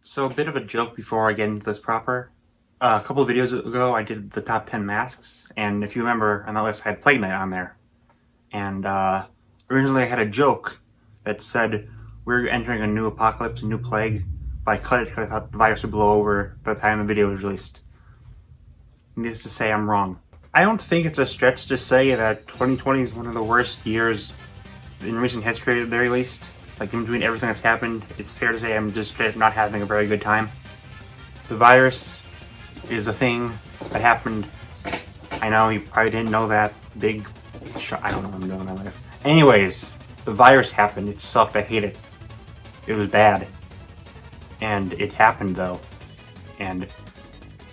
So a bit of a joke before I get into this proper. A couple of videos ago, I did the top 10 masks, and if you remember, on that list I had Plague Knight on there. And originally I had a joke that said we're entering a new apocalypse, a new plague, but I cut it because I thought the virus would blow over by the time the video was released. Needless to say, I'm wrong. I don't think it's a stretch to say that 2020 is one of the worst years in recent history, at the very least. Like, in between everything that's happened, it's fair to say I'm just not having a very good time. The virus is a thing that happened. I know you probably didn't know that. I don't know what I'm doing in my life. Anyways, the virus happened. It sucked. I hate it. It was bad. And it happened, though. And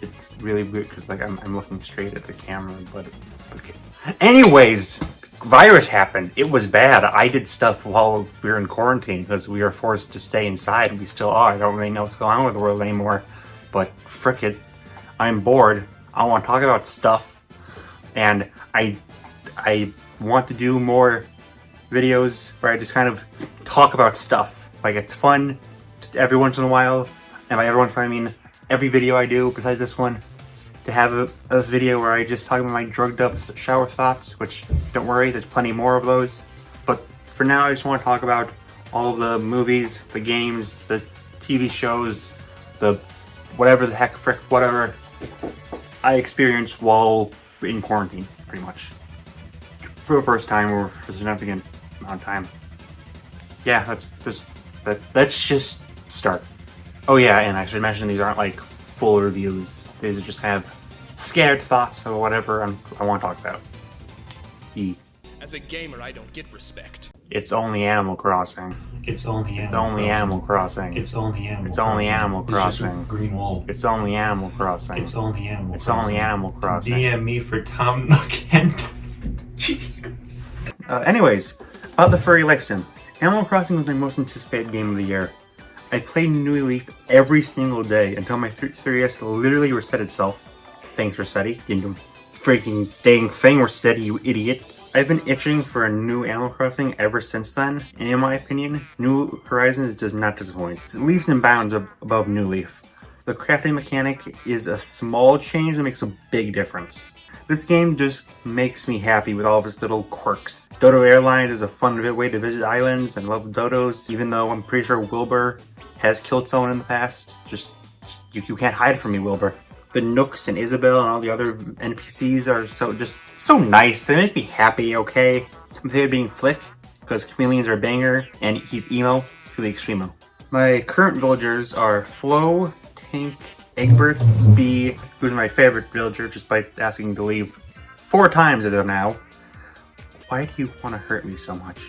it's really weird because, like, I'm looking straight at the camera, but okay. Anyways, virus happened. It was bad. I did stuff while we were in quarantine because we were forced to stay inside. We still are. I don't really know what's going on with the world anymore. But frick it. I'm bored. I want to talk about stuff. And I want to do more videos where I just kind of talk about stuff. Like, it's fun every once in a while. And by every once in a while, I mean every video I do besides this one, to have a video where I just talk about my drugged up shower thoughts, which, don't worry, there's plenty more of those. But for now, I just want to talk about all the movies, the games, the TV shows, the whatever the heck, frick, whatever I experienced while in quarantine, pretty much. For the first time, or for a significant amount of time. Yeah, let's just start. Oh yeah, and I should mention these aren't like full reviews. These are just kind of scared thoughts or whatever I want to talk about. As a gamer, I don't get respect. It's only Animal Crossing. It's only Animal Crossing. It's only Animal It's only Animal Crossing. It's just a green wall. It's only Animal Crossing. It's only Animal It's Crossing. only Animal Crossing. DM me for Tom Nook and Jesus Christ. Anyways, about the furry life sim. Animal Crossing was my most anticipated game of the year. I played New Leaf every single day until my 3DS literally reset itself. Thanks, Rossetti. You freaking dang thing, Rossetti, you idiot. I've been itching for a new Animal Crossing ever since then, and in my opinion, New Horizons does not disappoint. It leaps and bounds above New Leaf. The crafting mechanic is a small change that makes a big difference. This game just makes me happy with all of its little quirks. Dodo Airlines is a fun way to visit islands and love dodos, even though I'm pretty sure Wilbur has killed someone in the past. You can't hide from me, Wilbur. The Nooks and Isabel and all the other NPCs are so nice. They make me happy, okay? My favorite being Flick, because chameleons are a banger, and he's emo to the extremo. My current villagers are Flo, Tink, Egbert, B, who's my favorite villager, just by asking to leave 4 times as of now. Why do you want to hurt me so much?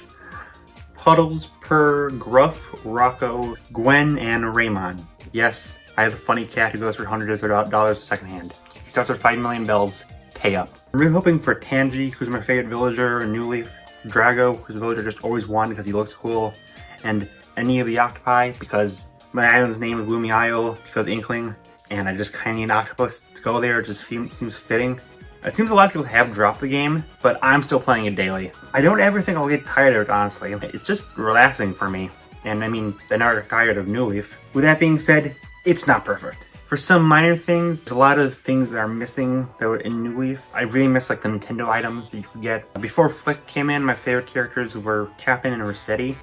Puddles, Purr, Gruff, Rocco, Gwen, and Raymond. Yes, I have a funny cat who goes for hundreds of dollars secondhand. He starts with 5 million bells. Pay up. I'm really hoping for Tangy, who's my favorite villager in New Leaf, Drago, who's a villager just always wanted because he looks cool, and any of the octopi, because my island's name is Gloomy Isle, because Inkling, and I just kind of need an octopus to go there. It just seems fitting. It seems a lot of people have dropped the game, but I'm still playing it daily. I don't ever think I'll get tired of it, honestly. It's just relaxing for me. And I mean, I never got tired of New Leaf. With that being said, it's not perfect. For some minor things, there's a lot of things that are missing that were in New Leaf. I really miss like the Nintendo items that you could get. Before Flick came in, my favorite characters were Captain and Rossetti.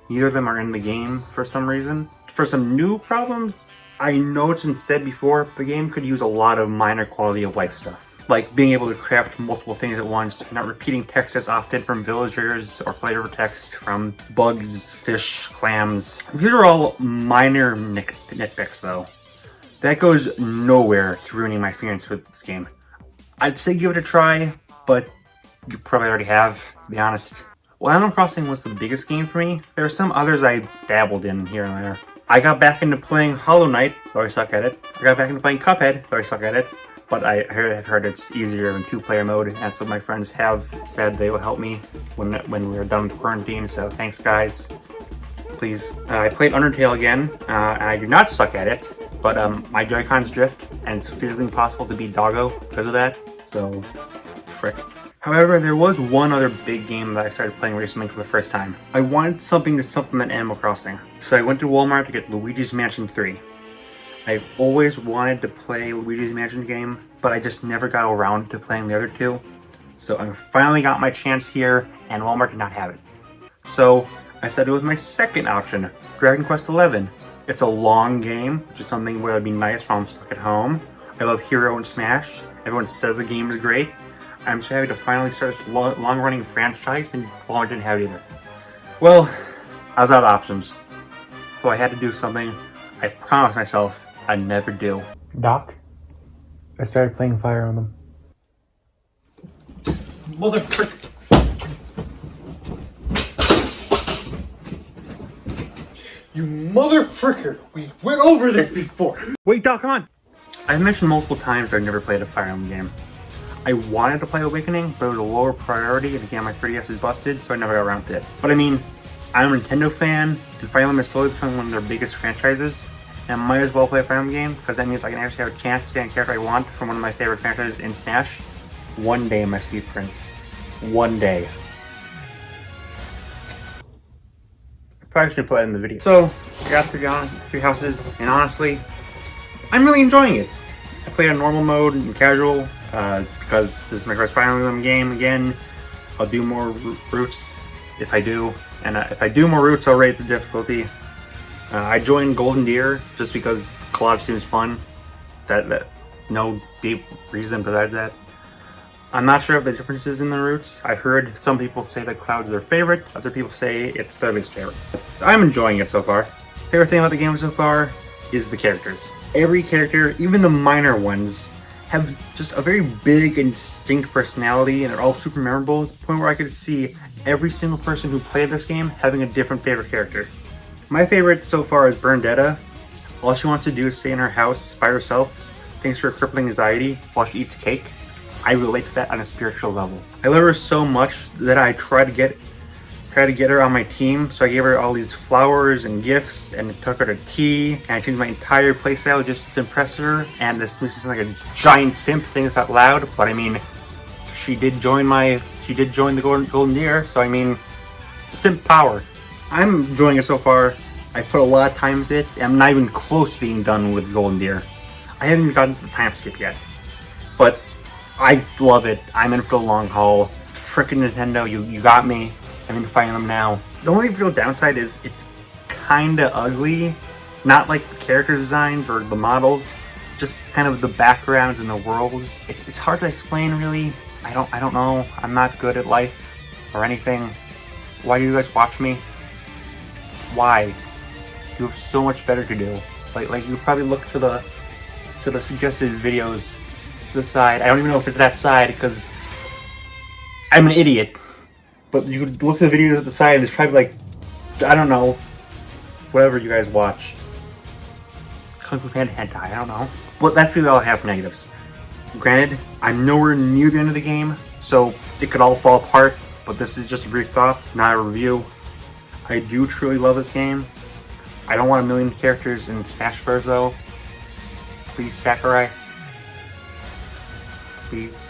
Neither of them are in the game for some reason. For some new problems, I know it's been said before, the game could use a lot of minor quality of life stuff. Like being able to craft multiple things at once, not repeating text as often from villagers or flavor text from bugs, fish, clams. These are all minor nitpicks though. That goes nowhere to ruining my experience with this game. I'd say give it a try, but you probably already have, to be honest. Well, Animal Crossing was the biggest game for me. There are some others I dabbled in here and there. I got back into playing Hollow Knight, though I suck at it. I got back into playing Cuphead, though I suck at it. But I've heard it's easier in 2-player mode, and that's what my friends have said they will help me when we're done with quarantine, so thanks guys. Please. I played Undertale again, and I do not suck at it, but my Joy-Cons drift, and it's physically impossible to beat Doggo because of that, so frick. However, there was one other big game that I started playing recently for the first time. I wanted something to supplement Animal Crossing, so I went to Walmart to get Luigi's Mansion 3. I've always wanted to play Luigi's Mansion game, but I just never got around to playing the other two. So I finally got my chance here, and Walmart did not have it. So I said it was my second option, Dragon Quest XI. It's a long game, which is something where it'd be nice while I'm stuck at home. I love Hero and Smash. Everyone says the game is great. I'm so happy to finally start this long-running franchise, and Walmart didn't have it either. Well, I was out of options. So I had to do something I promised myself I'd never do. Doc, I started playing Fire Emblem. Motherfucker. You motherfucker! We went over this before! Wait, Doc, come on! I've mentioned multiple times I've never played a Fire Emblem game. I wanted to play Awakening, but it was a lower priority, and again, my 3DS is busted, so I never got around to it. But I mean, I'm a Nintendo fan, and Fire Emblem is slowly becoming one of their biggest franchises, and I might as well play a Fire Emblem game, because that means I can actually have a chance to get a character I want from one of my favorite franchises in Smash. One day, my sweet prince. One day. I probably should put that in the video. So, I got three houses, and honestly, I'm really enjoying it. I played on normal mode and casual, because this is my first Fire Emblem game again. I'll do more routes if I do, and if I do more routes, I'll raise the difficulty. I joined Golden Deer just because collage seems fun. That no deep reason besides that. I'm not sure of the differences in the routes. I heard some people say that Cloud's their favorite, other people say it's their least favorite. I'm enjoying it so far. Favorite thing about the game so far is the characters. Every character, even the minor ones, have just a very big and distinct personality, and they're all super memorable, to the point where I could see every single person who played this game having a different favorite character. My favorite so far is Bernadetta. All she wants to do is stay in her house by herself, thanks to her crippling anxiety, while she eats cake. I relate to that on a spiritual level. I love her so much that I try to get her on my team, so I gave her all these flowers and gifts and took her to tea, and I changed my entire playstyle just to impress her. And this makes me sound like a giant simp saying this out loud, but I mean, she did join the Golden Deer, so I mean, simp power. I'm enjoying it so far. I put a lot of time into it, and I'm not even close to being done with Golden Deer. I haven't even gotten to the time skip yet, but I love it. I'm in for the long haul. Frickin' Nintendo, you got me. I'm into Fire Emblem now. The only real downside is it's kinda ugly. Not like the character designs or the models, just kind of the backgrounds and the worlds. It's hard to explain really. I don't know. I'm not good at life or anything. Why do you guys watch me? Why? You have so much better to do. Like you probably look to the suggested videos to the side. I don't even know if it's that side because I'm an idiot. But you could look at the videos at the side, there's probably like, I don't know, whatever you guys watch. Kung Fu Panda hentai, I don't know. But that's really all I have for negatives. Granted, I'm nowhere near the end of the game, so it could all fall apart, but this is just a brief thoughts, not a review. I do truly love this game. I don't want a million characters in Smash Bros. Though. Please, Sakurai. Please.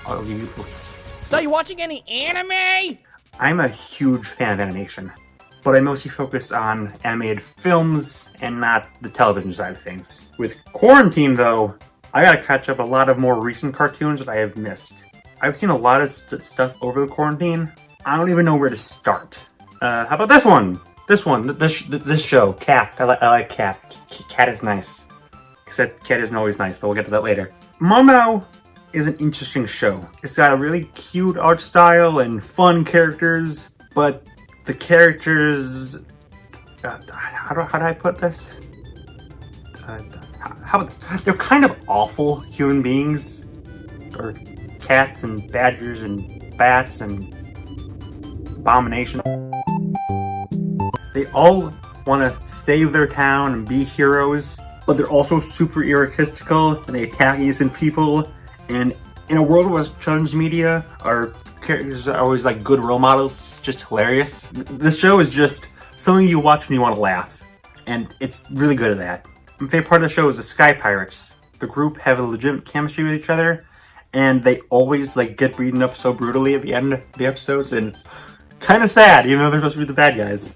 I'll give you please. Are you watching any anime? I'm a huge fan of animation, but I mostly focus on animated films and not the television side of things. With quarantine though, I gotta catch up a lot of more recent cartoons that I have missed. I've seen a lot of stuff over the quarantine. I don't even know where to start. How about this one? This show, Cat. I like Cat. Cat is nice. Except Cat isn't always nice, but we'll get to that later. Momo is an interesting show. It's got a really cute art style and fun characters, but the characters, how do I put this? They're kind of awful human beings, or cats and badgers and bats and abominations. They all want to save their town and be heroes, but they're also super egotistical and they attack innocent people. And in a world where children's media, our characters are always like good role models, it's just hilarious. This show is just something you watch and you want to laugh. And it's really good at that. My favorite part of the show is the Sky Pirates. The group have a legitimate chemistry with each other, and they always like get beaten up so brutally at the end of the episodes, and it's kind of sad, even though they're supposed to be the bad guys.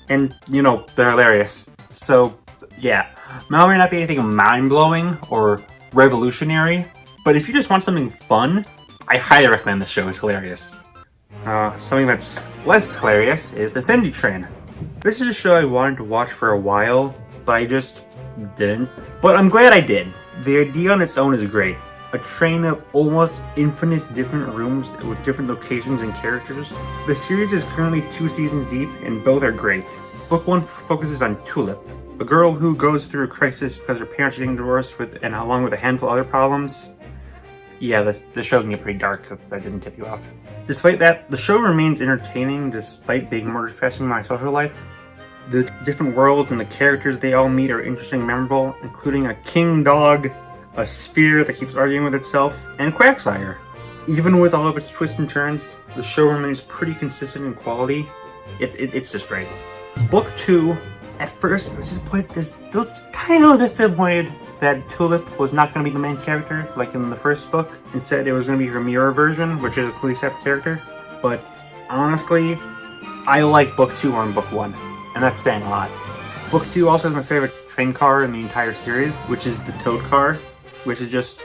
And, you know, they're hilarious. So, Yeah, may not be anything mind-blowing or revolutionary, but if you just want something fun, I highly recommend this show. It's hilarious. Something that's less hilarious is Infinity Train. This is a show I wanted to watch for a while, but I just didn't. But I'm glad I did. The idea on its own is great. A train of almost infinite different rooms with different locations and characters. The series is currently 2 seasons deep, and both are great. Book 1 focuses on Tulip, a girl who goes through a crisis because her parents are getting divorced, and along with a handful of other problems. Yeah, the show can get pretty dark if that didn't tip you off. Despite that, the show remains entertaining despite being more distressing in my social life. The different worlds and the characters they all meet are interesting and memorable, including a king dog, a sphere that keeps arguing with itself, and Quagsire. Even with all of its twists and turns, the show remains pretty consistent in quality. It's just great. Book 2, at first, I was kind of disappointed that Tulip was not going to be the main character, like in the first book. Instead, it was going to be her mirror version, which is a police separate character. But honestly, I like Book 2 on Book 1, and that's saying a lot. Book 2 also has my favorite train car in the entire series, which is the Toad car, which is just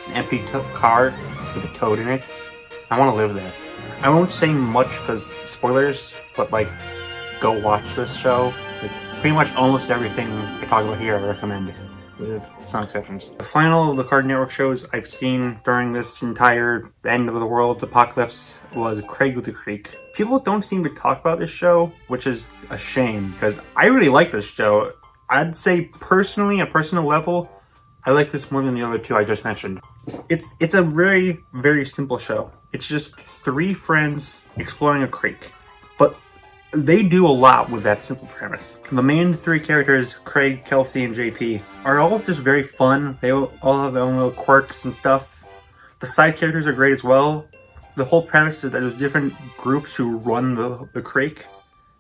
an empty car with a toad in it. I want to live there. I won't say much because spoilers, but like, go watch this show. Like, pretty much almost everything I talk about here I recommend, with some exceptions. The final of the Cartoon Network shows I've seen during this entire end of the world apocalypse was Craig with the Creek. People don't seem to talk about this show, which is a shame because I really like this show. I'd say personally, at a personal level, I like this more than the other two I just mentioned. It's a very, very simple show. It's just 3 friends exploring a creek. But they do a lot with that simple premise. The main 3 characters, Craig, Kelsey, and JP, are all just very fun. They all have their own little quirks and stuff. The side characters are great as well. The whole premise is that there's different groups who run the creek,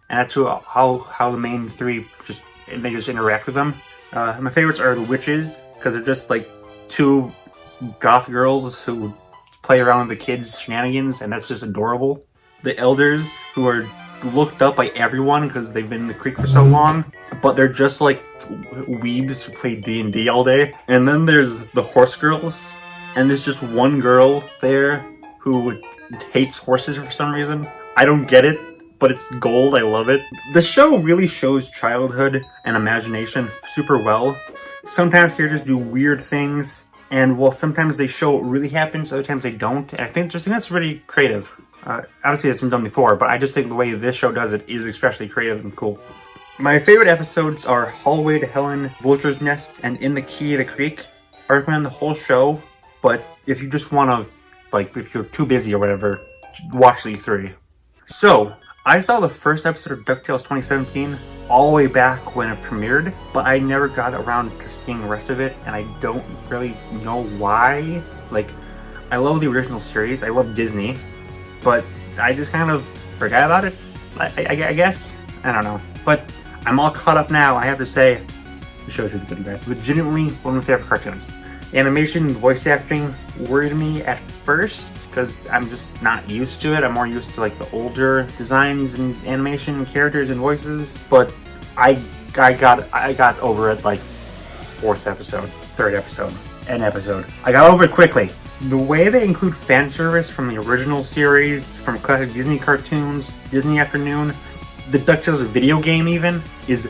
and that's how the main 3 just interact with them. My favorites are the witches, because they're just like 2 goth girls who play around with the kids' shenanigans, and that's just adorable. The elders, who are looked up by everyone because they've been in the creek for so long, but they're just like weebs who play D&D all day. And then there's the horse girls, and there's just one girl there who hates horses for some reason. I don't get it, but it's gold. I love it. The show really shows childhood and imagination super well. Sometimes characters do weird things, and well, sometimes they show what really happens, other times they don't. And I think that's really creative. Obviously it's been done before, but I just think the way this show does it is especially creative and cool. My favorite episodes are Hallway to Helen, Vulture's Nest, and In the Key of the Creek. I recommend the whole show, but if you just want to, like, if you're too busy or whatever, watch these 3. So, I saw the first episode of DuckTales 2017 all the way back when it premiered, but I never got around to seeing the rest of it, and I don't really know why. Like, I love the original series, I love Disney, but I just kind of forgot about it, I guess. I don't know. But I'm all caught up now. I have to say, the show's really good, guys. Legitimately one of my favorite cartoons. Animation and voice acting worried me at first because I'm just not used to it. I'm more used to like the older designs and animation and characters and voices. But I got over it like 4th episode, 3rd episode, an episode. I got over it quickly. The way they include fan service from the original series, from classic Disney cartoons, Disney Afternoon, the DuckTales video game even, is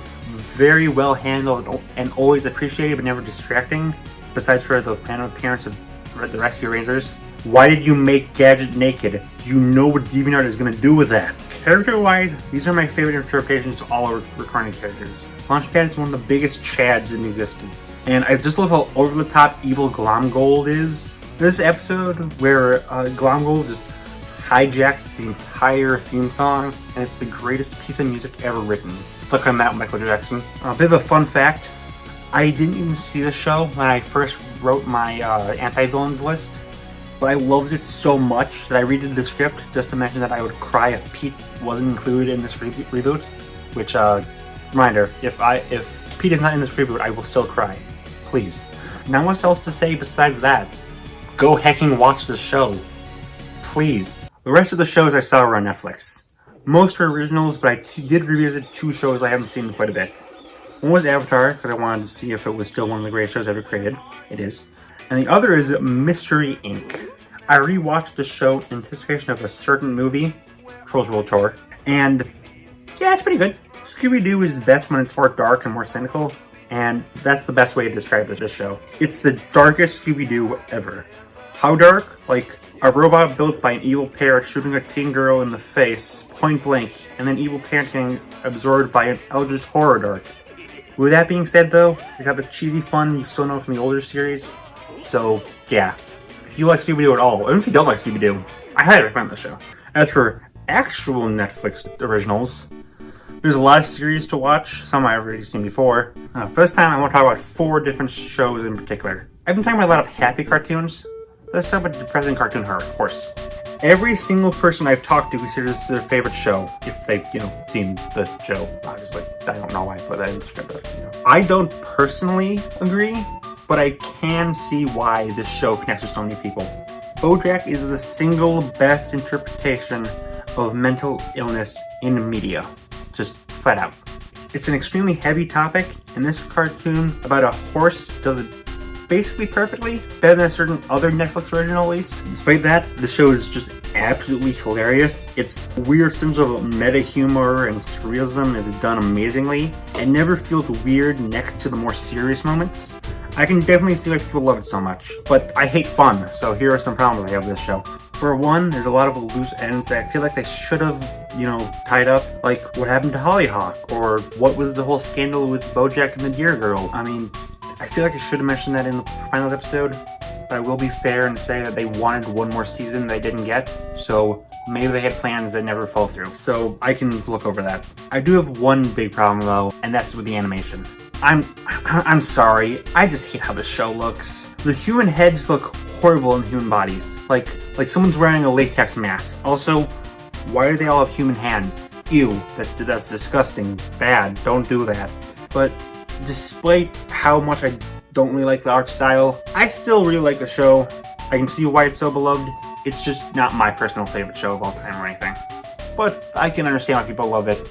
very well handled and always appreciated but never distracting, besides for the panel appearance of the Rescue Rangers. Why did you make Gadget naked? Do you know what DeviantArt is going to do with that? Character-wise, these are my favorite interpretations of all recurring characters. Launchpad is one of the biggest chads in existence, and I just love how over-the-top evil Glomgold is. This episode where Glomgold just hijacks the entire theme song, and it's the greatest piece of music ever written. Stuck on that, Michael Jackson. A bit of a fun fact, I didn't even see the show when I first wrote my anti-villains list, but I loved it so much that I redid the script just to mention that I would cry if Pete wasn't included in this reboot. Which, reminder, if Pete is not in this reboot, I will still cry. Please. Not much else to say besides that. Go hecking watch the show. Please. The rest of the shows I saw were on Netflix. Most are originals, but I did revisit 2 shows I haven't seen in quite a bit. One was Avatar, because I wanted to see if it was still one of the greatest shows ever created. It is. And the other is Mystery Inc. I rewatched the show in anticipation of a certain movie, Trolls World Tour, and yeah, it's pretty good. Scooby-Doo is best when it's more dark and more cynical, and that's the best way to describe this show. It's the darkest Scooby-Doo ever. How dark? Like a robot built by an evil parrot shooting a teen girl in the face, point blank, and then evil parent getting absorbed by an eldritch horror dark. With that being said though, it got the cheesy fun you still know from the older series. So yeah, if you like Scooby-Doo at all, or if you don't like Scooby-Doo, I highly recommend this show. As for actual Netflix originals, there's a lot of series to watch, some I've already seen before. For this time, I want to talk about 4 different shows in particular. I've been talking about a lot of happy cartoons. Let's talk about depressing cartoon horror, of course. Every single person I've talked to considers this their favorite show, if they've, seen the show. Obviously, I don't know why I put that in the script, but, I don't personally agree, but I can see why this show connects with so many people. BoJack is the single best interpretation of mental illness in media. Just flat out. It's an extremely heavy topic, and this cartoon about a horse does it basically perfectly, better than a certain other Netflix original at least. Despite that, the show is just absolutely hilarious. Its weird sense of meta humor and surrealism is done amazingly. It never feels weird next to the more serious moments. I can definitely see why people love it so much, but I hate fun, so here are some problems I have with this show. For one, there's a lot of loose ends that I feel like they should have, tied up. Like, what happened to Hollyhock? Or what was the whole scandal with BoJack and the Deer Girl? I mean, I feel like I should have mentioned that in the final episode, but I will be fair and say that they wanted one more season they didn't get, so maybe they had plans that never fall through. So I can look over that. I do have one big problem though, and that's with the animation. I'm sorry, I just hate how this show looks. The human heads look horrible in human bodies. Like someone's wearing a latex mask. Also, why do they all have human hands? Ew, that's disgusting. Bad, don't do that. But despite how much I don't really like the art style, I still really like the show. I can see why it's so beloved. It's just not my personal favorite show of all time or anything. But I can understand why people love it.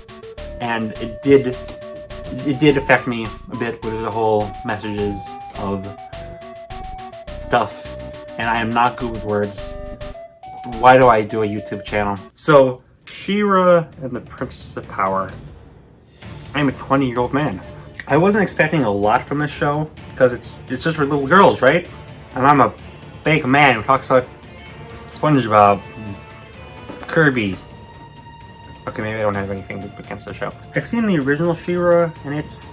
And it did affect me a bit with the whole messages of stuff. And I am not good with words. Why do I do a YouTube channel? So, She-Ra and the Princess of Power. I'm a 20-year-old man. I wasn't expecting a lot from this show, because it's just for little girls, right? And I'm a big man who talks about SpongeBob, Kirby. Okay, maybe I don't have anything against the show. I've seen the original She-Ra, and it's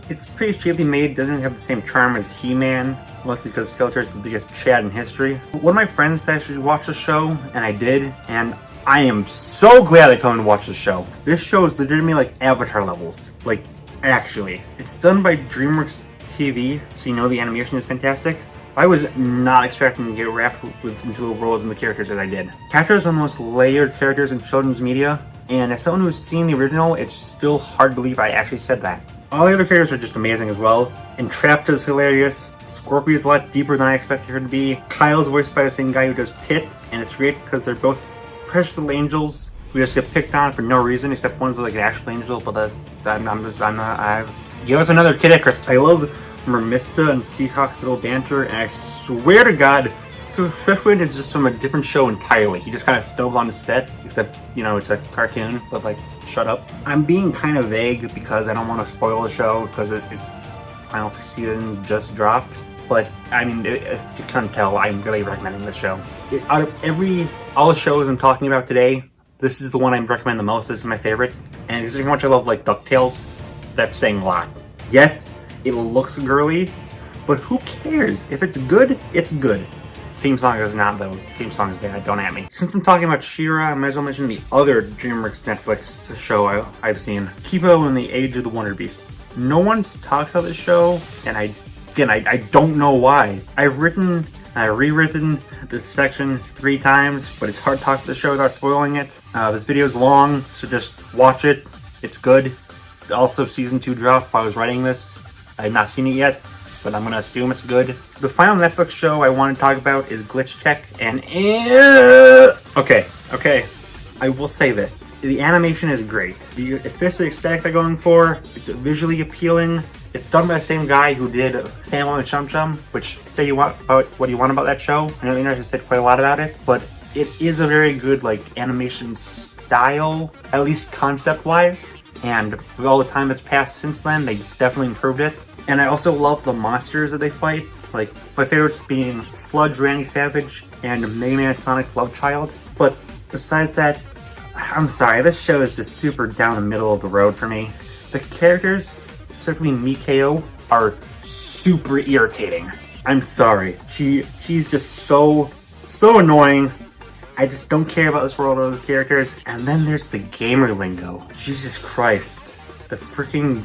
It's pretty cheaply made, doesn't have the same charm as He-Man, mostly because Skeletor is the biggest Chad in history. One of my friends said I should watch the show, and I did, and I am so glad I come and watch the show. This show is legitimately like Avatar levels. Like, actually. It's done by DreamWorks TV, so you know the animation is fantastic. I was not expecting to get wrapped into the worlds and the characters as I did. Characters are the most layered characters in children's media, and as someone who's seen the original, it's still hard to believe I actually said that. All the other characters are just amazing as well. Entrapta is hilarious. Scorpio is a lot deeper than I expected her to be. Kyle's voiced by the same guy who does Pit, and it's great because they're both precious little angels who just get picked on for no reason, except one's like an actual angel, but give us another Kid Icarus. I love Mermista and Seahawk's little banter, and I swear to God, Swiftwind is just from a different show entirely. He just kind of stumbled on the set, except, you know, it's a cartoon, but like, shut up. I'm being kind of vague because I don't want to spoil the show because its final season just dropped. But, I mean, if you can't tell, I'm really recommending this show. Out of all the shows I'm talking about today, this is the one I recommend the most. This is my favorite. And because how much I love, like, DuckTales, that's saying a lot. Yes, it looks girly, but who cares? If it's good, it's good. Theme song is not, though. Theme song is bad. Don't at me. Since I'm talking about She-Ra, I might as well mention the other DreamWorks Netflix show I've seen. Kipo and the Age of the Wonder Beasts. No one's talked about this show, and I don't know why. I've written and rewritten this section 3 times, but it's hard to talk to the show without spoiling it. This video is long, so just watch it. It's good. Also, Season 2 dropped while I was writing this. I have not seen it yet, but I'm gonna assume it's good. The final Netflix show I want to talk about is Glitch Check, and okay. I will say this. The animation is great. If this is the aesthetic they're going for, it's visually appealing. It's done by the same guy who did Family and Chum Chum, which say you want about what you want about that show. I know the internet has said quite a lot about it, but it is a very good like animation style, at least concept-wise. And with all the time that's passed since then, they definitely improved it. And I also love the monsters that they fight. Like, my favorites being Sludge, Randy Savage, and Mega Man Sonic Love Child. But besides that, I'm sorry, this show is just super down the middle of the road for me. The characters, specifically Mikao, are super irritating. I'm sorry. She's just so annoying. I just don't care about this world or those characters. And then there's the gamer lingo. Jesus Christ. The freaking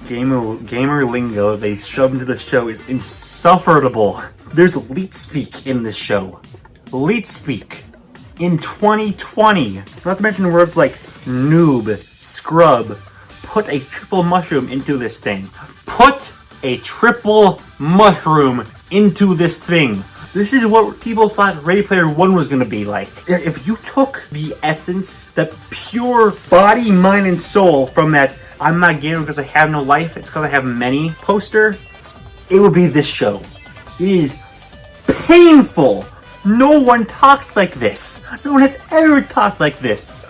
gamer lingo they shoved into the show is insufferable. There's leet speak in this show. Leet speak. In 2020. Not to mention words like noob, scrub. Put a triple mushroom into this thing. Put a triple mushroom into this thing. This is what people thought Ready Player One was going to be like. If you took the essence, the pure body, mind, and soul from that I'm not gamer because I have no life, it's because I have many poster, it would be this show. It is painful. No one talks like this. No one has ever talked like this.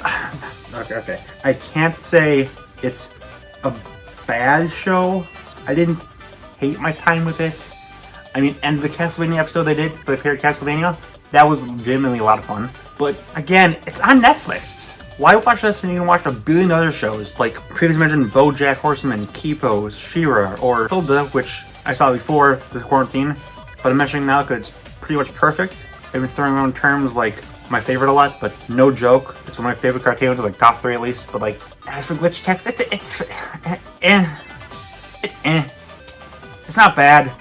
Okay. I can't say it's a bad show. I didn't hate my time with it. I mean, and the Castlevania episode they did for the period Castlevania, that was legitimately a lot of fun. But again, it's on Netflix. Why watch this when you can watch a billion other shows like previously mentioned BoJack Horseman, Kipo, She-Ra, or Hilda, which I saw before the quarantine, but I'm mentioning now because it's pretty much perfect. I've been throwing around terms like my favorite a lot, but no joke, it's one of my favorite cartoons, like top 3 at least. But like, as for glitch text, it's not bad.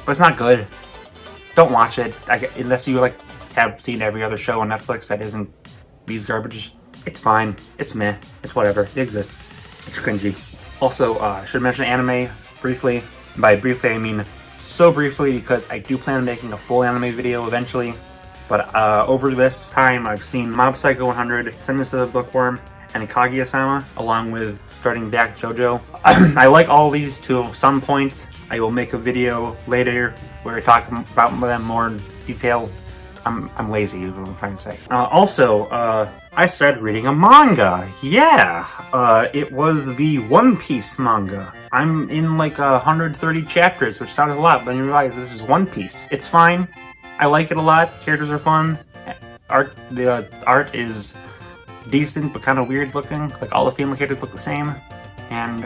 But it's not good. Don't watch it unless you like have seen every other show on Netflix that isn't these garbage. It's fine. It's meh. It's whatever. It exists. It's cringy. Also, I should mention anime briefly. By briefly, I mean so briefly because I do plan on making a full anime video eventually. But over this time, I've seen Mob Psycho 100, Senmus of the Bookworm, and Kaguya-sama, along with starting back JoJo. I like all these to some point. I will make a video later where I talk about them more in detail. I'm lazy, is what I'm trying to say. Also, I started reading a manga. Yeah! It was the One Piece manga. I'm in like 130 chapters, which sounds a lot, but then you realize this is One Piece. It's fine. I like it a lot. Characters are fun. The art is decent, but kind of weird looking. Like all the female characters look the same. And,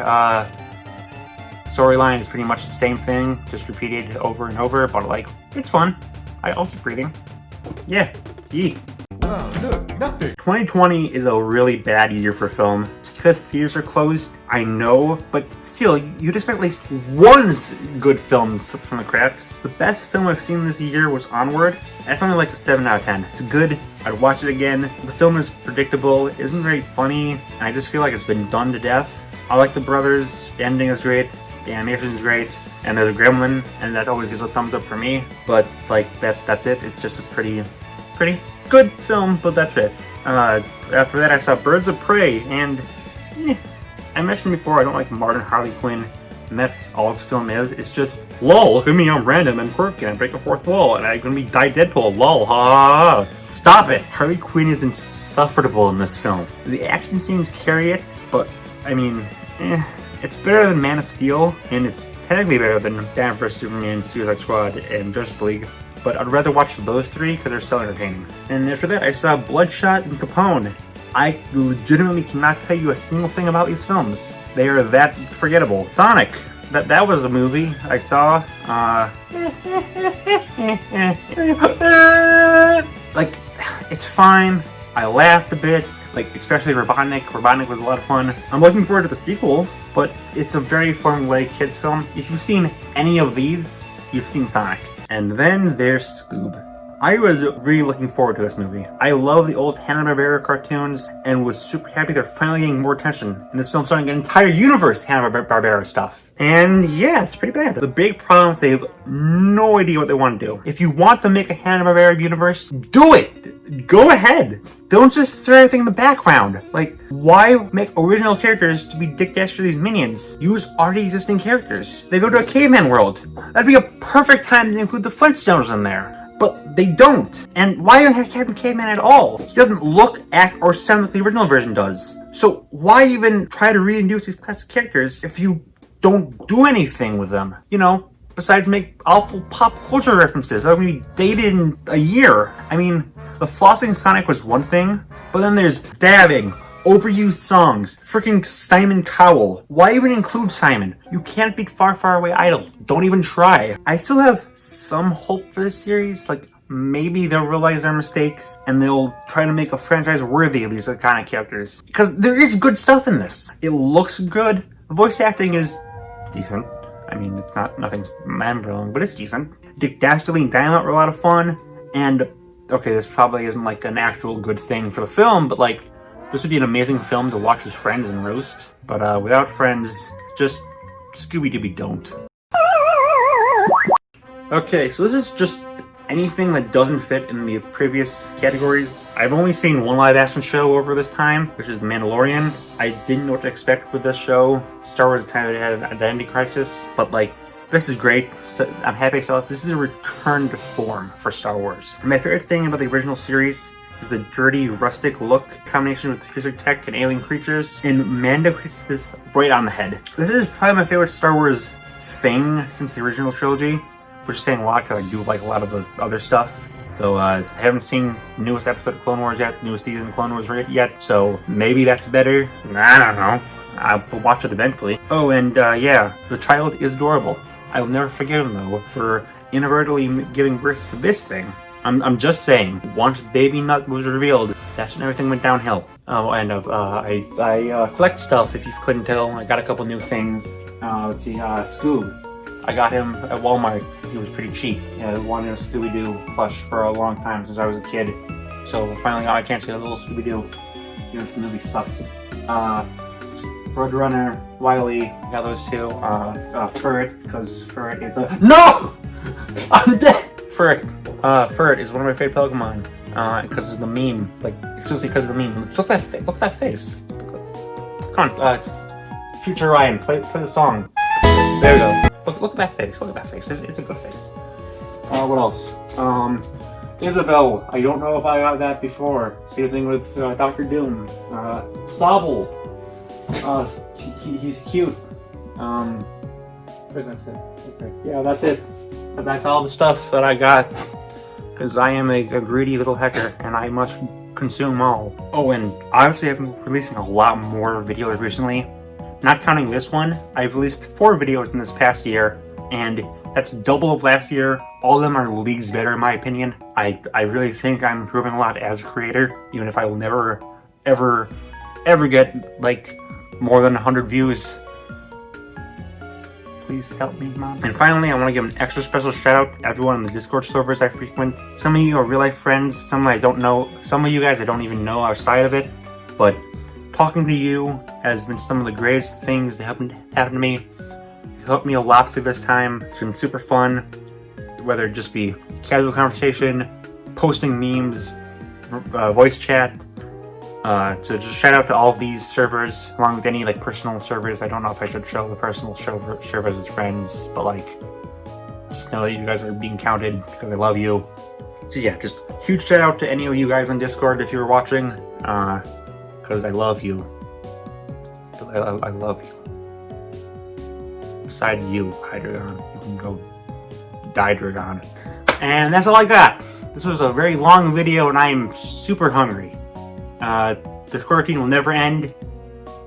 storyline is pretty much the same thing, just repeated over and over, but like, it's fun. I'll keep reading. Yeah. Yee. Look, nothing. 2020 is a really bad year for film. Because theaters are closed, I know, but still, you'd expect at least one good film to slip from the cracks. The best film I've seen this year was Onward. That's only like a 7 out of 10. It's good. I'd watch it again. The film is predictable, it isn't very funny, and I just feel like it's been done to death. I like the brothers, the ending is great. The animation is great, and there's a gremlin, and that always gives a thumbs up for me. But like that's it. It's just a pretty good film, but that's it. After that, I saw Birds of Prey, and I mentioned before I don't like modern Harley Quinn, and that's all this film is. It's just lol. Look at me, I'm random and quirky, and I break the fourth wall, and I'm gonna be die Deadpool. Lol, ha ha ha. Stop it. Harley Quinn is insufferable in this film. The action scenes carry it, but I mean, it's better than Man of Steel, and it's technically better than Batman vs Superman, Suicide Squad, and Justice League. But I'd rather watch those three because they're so entertaining. And after that, I saw Bloodshot and Capone. I legitimately cannot tell you a single thing about these films. They are that forgettable. Sonic. That was a movie I saw. Like, it's fine. I laughed a bit. Like, especially Robotnik. Robotnik was a lot of fun. I'm looking forward to the sequel, but it's a very formulaic kids film. If you've seen any of these, you've seen Sonic. And then there's Scoob. I was really looking forward to this movie. I love the old Hanna-Barbera cartoons and was super happy they're finally getting more attention. And this film's starting an entire universe Hanna-Barbera stuff. And yeah, it's pretty bad. The big problem is they have no idea what they want to do. If you want to make a Hanna-Barbera universe, do it! Go ahead! Don't just throw everything in the background. Like, why make original characters to be Dick Dasher these minions? Use already existing characters. They go to a caveman world. That'd be a perfect time to include the Flintstones in there. But they don't. And why even have Captain Caveman at all? He doesn't look, act, or sound like the original version does. So why even try to reintroduce these classic characters if you don't do anything with them? You know, besides make awful pop culture references that will be dated in a year. I mean, the flossing Sonic was one thing, but then there's stabbing, overused songs, freaking Simon Cowell. Why even include Simon? You can't beat Far, Far Away Idol. Don't even try. I still have some hope for this series. Like, maybe they'll realize their mistakes and they'll try to make a franchise worthy of these iconic characters. Because there is good stuff in this. It looks good. The voice acting is decent. I mean, it's not nothing's mind-blowing, but it's decent. Dick Dastardly and Dynamite were a lot of fun. And, okay, this probably isn't like an actual good thing for the film, but like, this would be an amazing film to watch with friends and roast. But without friends, just Scooby-Dooby don't. Okay, so this is just anything that doesn't fit in the previous categories. I've only seen one live-action show over this time, which is Mandalorian. I didn't know what to expect with this show. Star Wars kind of had an identity crisis, but like, this is great. I'm happy I saw this. This is a return to form for Star Wars. My favorite thing about the original series is the dirty, rustic look, combination with future tech and alien creatures, and Mando hits this right on the head. This is probably my favorite Star Wars thing since the original trilogy, which is saying a lot because I do like a lot of the other stuff. Though I haven't seen the newest episode of Clone Wars yet, newest season of Clone Wars yet, so maybe that's better. I don't know. I'll watch it eventually. Oh, and yeah, the child is adorable. I will never forgive him though for inadvertently giving birth to this thing. I'm just saying, once Baby Nut was revealed, that's when everything went downhill. Oh, and I collect stuff, if you couldn't tell. I got a couple new things. Let's see, Scoob. I got him at Walmart. He was pretty cheap. Yeah, I wanted a Scooby-Doo plush for a long time since I was a kid. So I finally got a chance to get a little Scooby-Doo. Even if the movie sucks. Roadrunner, Wily, got those two. Ferret, because Ferret is a— No! I'm dead! Ferret is one of my favorite Pokemon. Because of the meme. Like, exclusively because of the meme. Look at that face. Come on, Future Ryan, play the song. There we go. Look at that face. Look at that face. It's a good face. What else? Isabel. I don't know if I got that before. Same thing with Dr. Doom. Sobble. He's cute. That's it. Okay. Yeah, that's it. But that's all the stuff that I got. Because I am a greedy little hacker, and I must consume all. Oh, and obviously I've been releasing a lot more videos recently. Not counting this one, I've released 4 videos in this past year, and that's double of last year. All of them are leagues better in my opinion. I really think I'm improving a lot as a creator, even if I will never, ever get, like, more than 100 views. Please help me, Mom. And finally, I want to give an extra special shout out to everyone in the Discord servers I frequent. Some of you are real life friends, some I don't know, some of you guys I don't even know outside of it, but talking to you has been some of the greatest things that happened to me. It helped me a lot through this time. It's been super fun, whether it just be casual conversation, posting memes, voice chat. So just shout out to all of these servers, along with any like personal servers. I don't know if I should show the personal servers as friends, but like, just know that you guys are being counted because I love you. So yeah, just huge shout out to any of you guys on Discord if you're watching. Because I love you. I love you. Besides you, Hydreigon. You can go die, Dragon. And that's all I got. This was a very long video and I am super hungry. The quarantine will never end.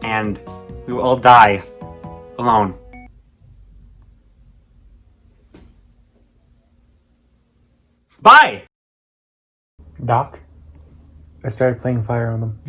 And we will all die alone. Bye! Doc, I started playing Fire Emblem.